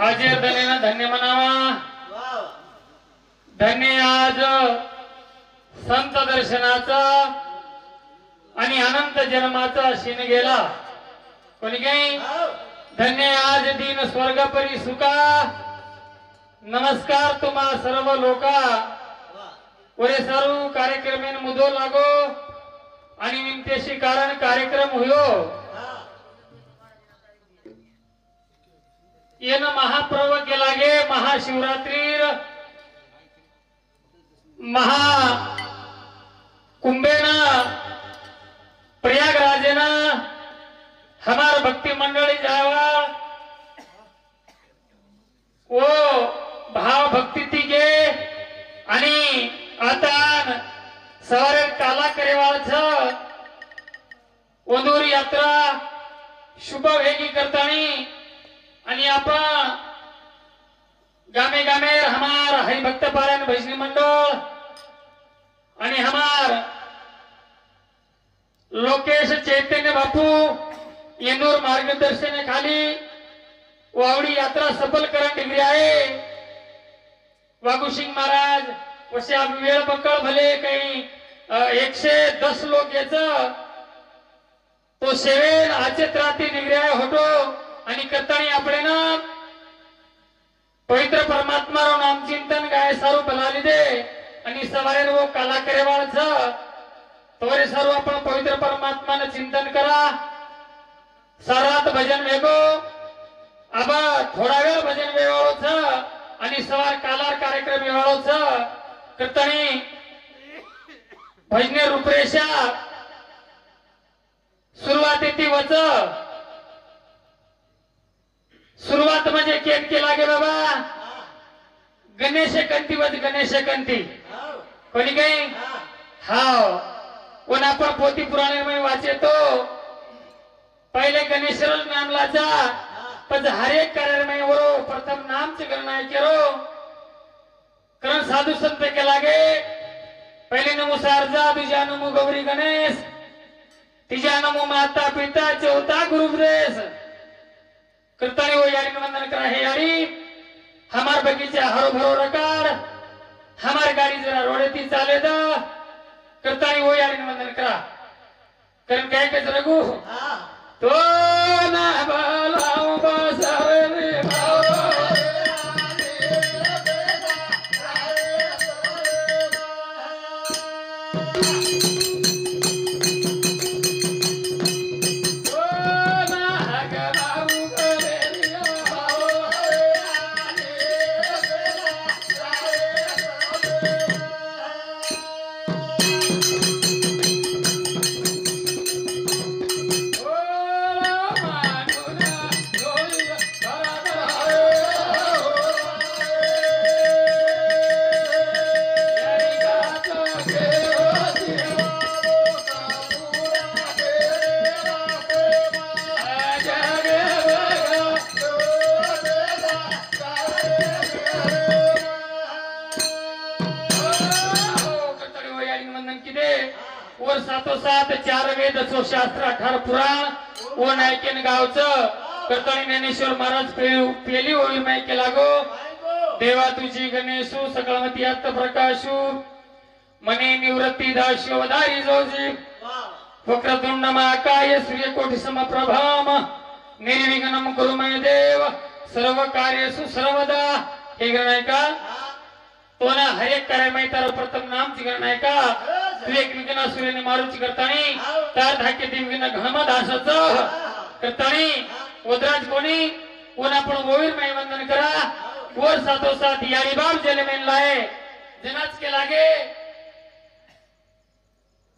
हाजीर धनेना धन्य म्हणावा। धन्य आज संत दर्शनाचा आणि अनंत जन्माचा शिन गेला। कोणी काही धन्य आज दिन स्वर्ग परी सुखा। नमस्कार तुम्हा सर्व लोका। वरे सर्व कार्यक्रमेन मुदो लागो आणि निमतेशी कारण कार्यक्रम होयो। येन महापर्व केला गे महाशिवरात्रीर महा कुंभेना प्रयागराजेना हमार भक्ति मंडळी जावा वो भाव भक्ती ती गे आणि आता सवारे काला करेवाळच ओंदूर यात्रा शुभ वेगी करतानी आणि आपण गामे गामे हमार हरिभक्त पारायण भजनी मंडळ आणि हमार लोकेश चैतन्य बापू येनूर मार्गदर्शन खाली वावडी यात्रा सफल करण डिग्री आहे। वागुसिंग महाराज वसे आप वेळ पकड भले काही 110 लोक याचा तो सेवेन आचेत्राती डिग्री आहे होतो आणि करतानी આપણે ना पवित्र परमात्मा रो नाम चिंतन गाय सारू बनाली दे आणि सवारे वो काला करेवाळ छ तोरे सर्व आपण पवित्र परमात्माने चिंतन करा। सारात भजन वेगो आबा थोडा वेळ भजन वेवाळो छ आणि सवार कालार कार्यक्रम वेवाळो छ करतानी भजने रूपरेषा सुरुवाती वच सुरुवात म्हणजे केन केला गे बाबा गणेश कंती वच गणेश कंती कोणी काही हाव कोण आपण पोथी पुराणे मध्ये वाचतो पहिले गणेश नाम लाचा पण हर एक कार्य में वो प्रथम नाम से करना करो कारण साधु संत के लागे पहले नमो शारदा दूजा नमो गौरी गणेश तीजा नमो माता पिता चौथा गुरु उपदेश करतानी वो यारी वंदन करा है यारी हमार बगीचा हरो भरो रकार हमार गाड़ी जरा रोडेती चाले दा करतानी वो यारी वंदन करा करन काय के रघु तो ना बालाओ बसावे रे बाओ शास्त्र 18 पुराण वो नायकेन गावचं करतानी ज्ञानेश्वर महाराज पेली होई मायके लागो देवा तुझी गणेशू सकळमती आत्त प्रकाशू मने निवृत्ती दास्यो वदारी जोजी वक्रतुंड महाकाय सूर्यकोटि समप्रभाम निर्विघ्नं कुरु मे देव सर्व कार्येषु सर्वदा हे गणायका तो ना हर एक कार्य में तार प्रथम नाम ची गणायका तू एक विघ्न सूर्यने मारूची करतानी तार धाके ती विघ्न घनम दासाचं करतानी वदराज कोणी कोण आपण गोवीर माई वंदन करा वर सातो साथ यारी बाप जले मेन लाए जनाच के लागे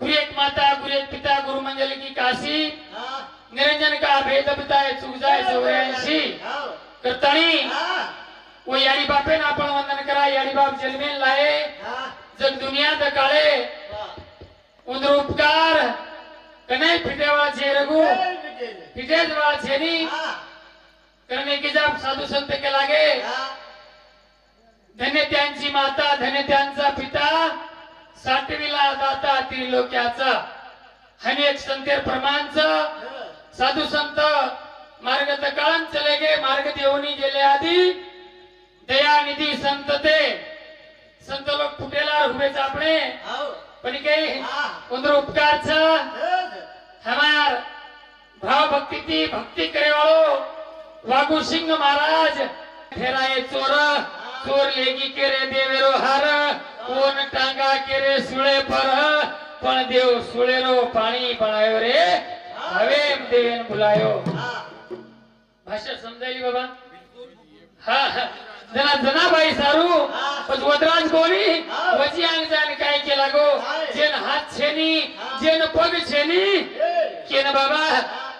गुरु एक माता गुरु एक पिता गुरु मंजल की काशी निरंजन का भेद पिताए चुक जाए 84 करतानी वो यारी बापे ना आपण वंदन करा यारी बाप जलमेन लाए जग दुनिया द काळे उंदर उपकार कने फिटेवा छे रघु फिटेजवा छेनी करने की जब साधु संत के लागे धन्य त्यांची माता धन्य त्यांचा पिता साठविला दाता त्रिलोक्याचा अनेक संतेर प्रमाणचा साधु संत मार्ग तकाळन चले गे मार्ग देवनी गेले आधी दयानिधी दयानिधी संत ते संत लोग फुटेला हुए आपने पण के उधर उपकार छ हमार भाव भक्ति की भक्ति करे वालो वागु सिंह महाराज फेराए चोर चोर लेगी के रे देवेरो हार कोन टांगा के रे सुळे पर पण देव सुळेरो पाणी बनायो रे हवे देवेन बुलायो भाषा समजायली बाबा हा जना जनाबाई सारू पण वदराज कोणी वजी अंग जान काय केला गो जेन हात छेनी जेन पग छेनी केन बाबा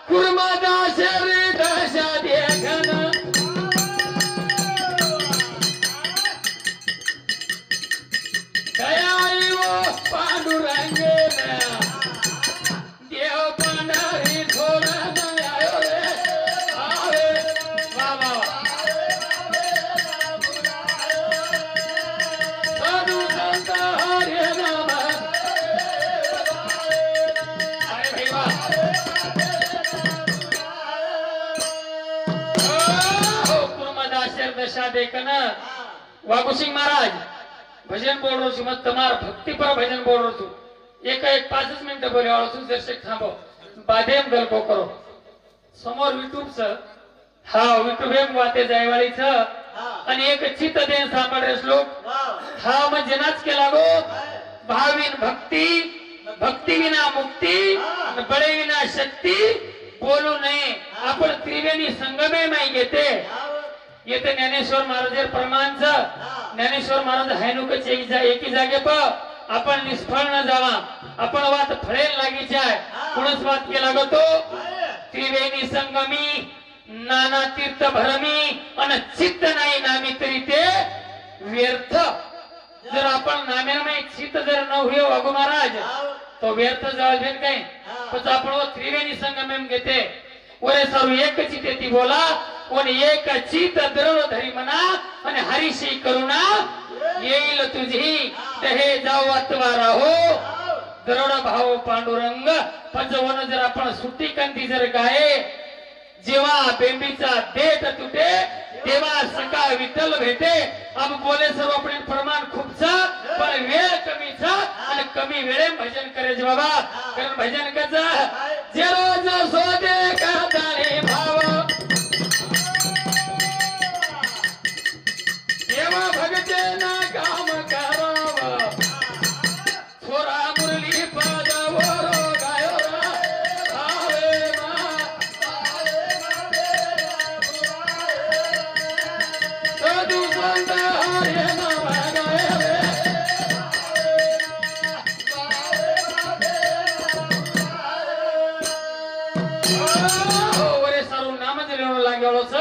कुर्मादास रे दशा देखन दयाई वो पांडुरंगेला देव पंढरी थोडा आयो रे आवे बाबा साधू संत हरे नाम अरे भाई वाह कुर्मदासर दशा देखन वागुसिंह महाराज भजन बोल रहा છું મત તમાર ભક્તિ પર ભજન બોલ રહ્યો છું એક 5 મિનિટ બોલ્યો છું દર્શક થાંભો બાદેમ ગલ્પો કરો સમોર યુટ્યુબ છે હા યુટ્યુબ એમ વાતે જાય વાળી છે અને એક ચિત્ત દેન સાંભળે શ્લોક હા મત જનાજ કે લાગો ભાવિન ભક્તિ ભક્તિ વિના મુક્તિ અને બળે વિના શક્તિ બોલું નહીં आपण ત્રિવેણી સંગમે માં घेते येते ज्ञानेश्वर महाराज प्रमाण छ ज्ञानेश्वर महाराज हायनुकच एकी जागे प आपण निष्फळ न जावा आपण वात फळेल लागी जाय कोणच वात केला गतो त्रिवेणी संगमी नाना तीर्थ भरमी अन चित्त नाही नामी तरी ते व्यर्थ जर आपण नाम्यामय चित्त जर न होय वागू महाराज तो व्यर्थ जावल बेन काय पण आपण त्रिवेणी संगमेम घेते ओरे सर्व एक चित्ती बोला कोण एक चित दृढ धरी मना आणि हरिशी करुणा येईल तुझी तहे जाऊ अत्वारा हो दृढ भाव पांडुरंग पंचवन जर आपण सुट्टी कंदी जर गाये जेव्हा बेंबीचा देठ तुटे तेव्हा सका विठ्ठल भेटे अब बोले सर्व आपण प्रमाण खूप छ पण वेळ कमी छ आणि कमी वेळे भजन करायचे बाबा कारण भजन कच जे रोज सोदे करताळे भाव देवा भगते ना काम करावा थोरा मुरली पदवर गायो भावे साधू संत हरे नाम गायो ओरे सर्व नाम जलिनो लागलो छ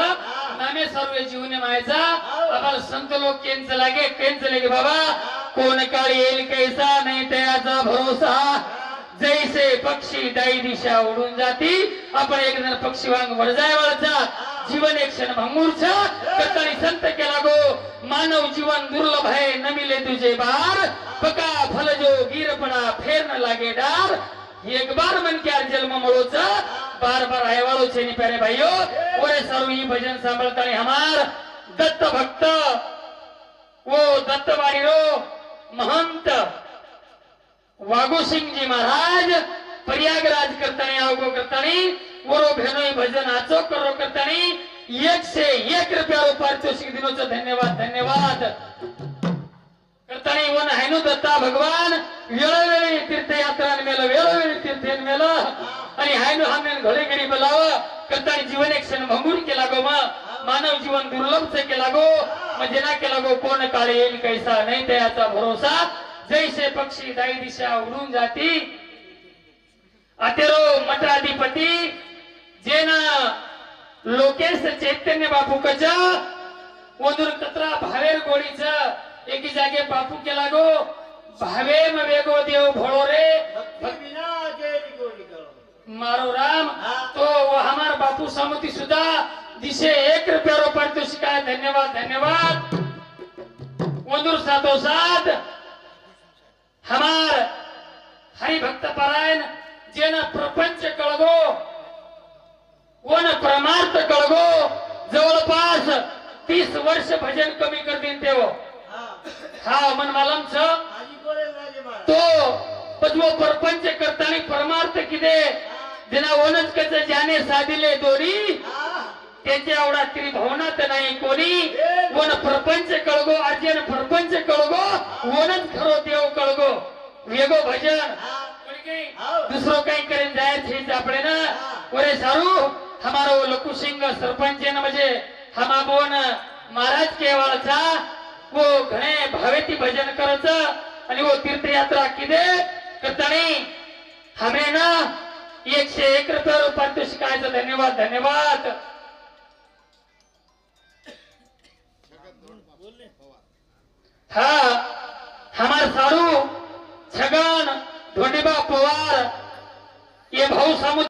नामे सर्व जीवने मायचा आम्हाला संत लोक केंच लागे बाबा कोण काळ येईल कैसा नाही त्याचा भरोसा जैसे पक्षी दाई दिशा उडून जाती आपण एक जण पक्षी वांग वळजाय वळचा जीवन एक क्षण भंगूर छ कतणी संत केला गो मानव जीवन दुर्लभ है न मिले तुझे बार पका फल जो गिर पड़ा फेर न लागे डार एक बार मन क्या जन्म मळोच बार बार आय वाळो छे नि प्यारे भाइयो ओरे सर्व ही भजन सांभळतानी हमार दत्त भक्त वो दत्तवाड़ी रो महंत वागुसिंह जी महाराज प्रयागराज करतानी आवगो करतानी वरो भेनोई भजन आचो करो करतानी 101 रुपया पारितोषिक दिनोचं धन्यवाद धन्यवाद करतानी वन हैनु दत्ता भगवान वेळोवेळी तीर्थयात्रा मेलं वेळोवेळी तीर्थेन मेलं आणि हैनु हामेन घडी घडी बोलाव करतानी जीवन एक क्षण भंगूर केला गो मानव जीवन दुर्लभ से केला गो म्हणजे ना केला गो कोण काळे येईल कैसा नाही त्याचा भरोसा जैसे पक्षी दाई दिशा उडून जाती अतेरो मठाधिपती जेना लोकेश चैतन्य बापू कच ओदूर कतरा भावेर गोळीच एकी जागे बापू केला गो भावे म वेगो देव भोळो रे मारो राम तो वो हमार बापू समती सुधा दिशे 1 रुपया पारितोषिक आहे धन्यवाद धन्यवाद ओदूर सातो साथ हमार हरिभक्त पारायण जेना प्रपंच कळगो वन परमार्थ कळगो जवळपास 30 वर्ष भजन कमी कर दिन तेव्हा हा मन मालमच तो पदवो परपंच करताना परमार्थ किदे दिना ओनच कच ज्याने साधिले दोरी त्याच्या आवडा त्रिभुवनात नाही कोणी वन प्रपंच कळगो अर्जन प्रपंच कळगो वनच खरो देव कळगो वेगो भजन दूसरो काही करेन जायचं आपले ना ओरे सारू हमारो लकू सिंह सरपंच न म्हणजे हमा बोन महाराज केवाळचा वो घणे भावेती भजन करच आणि वो तीर्थयात्रा किदे करतानी हमें ना 101 रुपये पारितोषिकाचं धन्यवाद धन्यवाद हा हमार सारू छगन ढोंडीबा पवार ये भाऊ सामू